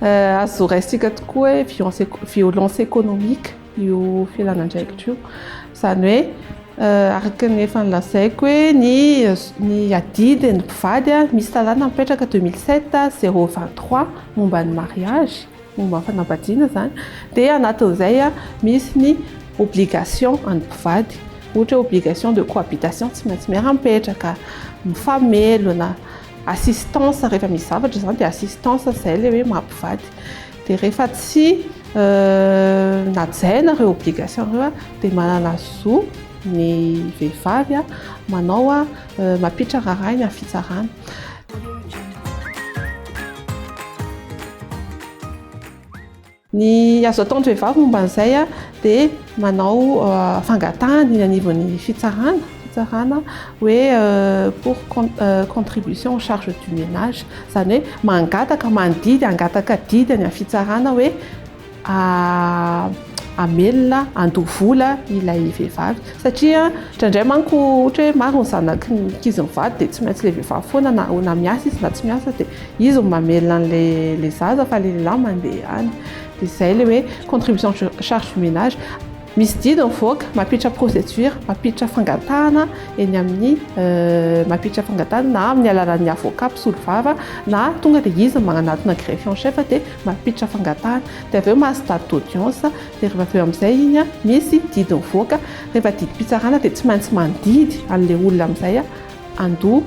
azo raisitsika tokoa hoe violence économique io fialan-draikitra io zany hoe araka ny efa nilazaiko hoe ny adidiny mpivady misy talana mipetraka 2007 023 momba ny mariage momba ny fanambadiana zany dia anatin'izay misy ny obligation any mpivady ohatra obligation de cohabitation tsy maintsy miara-mipetraka mifamelona assistance rehefa misy zavatra zany dia assistance zay le hoe mampivady dia rehefa tsy najaina ireo obligation ireo dia manana zo ny vehivavy manao mampiditra raharaha ny amin'ny fitsarana. Ny azo ataon'ny vehivavy momba an'izay dia manao fangatahana iny anivon'ny fitsarana hoe pour contribution aux charges du ménage zany hoe mangataka mandidy angataka didy any amin'ny fitsarana hoe amelona andovola ilay vehivavy satria indraindray manko ohatra hoe maro ny zanaky ny ankizy mivady dia tsy maintsy le vehivavy foana na miasa izy na tsy miasa dia izy mamelona an'le zaza fa le lehilahy mandeha any dia izay le hoe contribution charge du ménage misy didiny mivoaka mampiditra procédure mampiditra fangatahana eny amin'ny mampiditra fangatahana na amin'ny alalan'ny avocat mpisolo vava na tonga dia izy magnanatona greffier en chef dia mampiditra fangatahana dia avy eo mahazo date d'audience dia rehefa avy eo amin'izay iny misy didiny mivoaka rehefa didim-pitsarana dia tsy maintsy mandidy an'ilay olona amin'izay andoha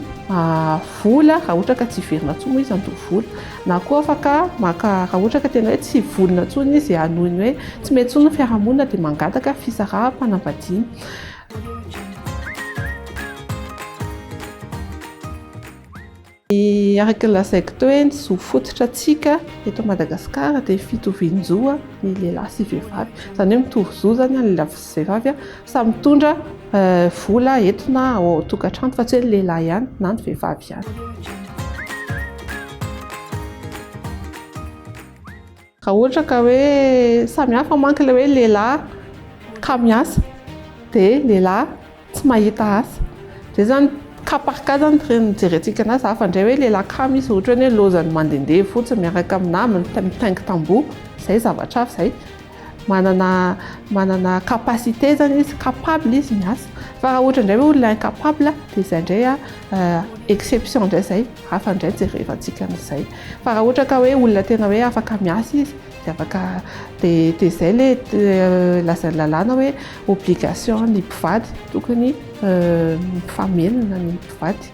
vola raha ohatra ka tsy verina intsony izy andoha vola na koa afaka maka raha ohatra ka tena hoe tsy volona intsony izy anoiny hoe tsy mety intsony ny fiarahamonina dia mangataka fisaraha-panambadiana. Araka ny lazaiko teo hoe ny zo fototra antsika eto Madagasikara dia fitovian-jo ny lehilahy sy vehivavy zany hoe mitovy zo zany ny lehilahy sy vehivavy samy mitondra vola entina ao tokantrano fa tsy hoe ny lehilahy ihany na ny vehivavy ihany. Raha ohatra ka hoe samy hafa manko ilay hoe lehilahy ka miasa dia lehilahy tsy mahita asa dia zany cas par cas zany jerentsika anazy hafa indray hoe lehilahy ka misy ohatra hoe lozany mandehandeha fotsiny miaraka amin'ny namany mitaingy tamboho izay zavatra hafa izay manana capacité zany izy capable izy miasa fa raha ohatra indray hoe olona incapable dia izay indray exception indray izay hafa indray jerevantsika an'izay fa raha ohatra ka hoe olona tena hoe afaka miasa izy dia afaka dia izay le lazany lalàna hoe obligation ny mpivady tokony mifamelona ny mpivady.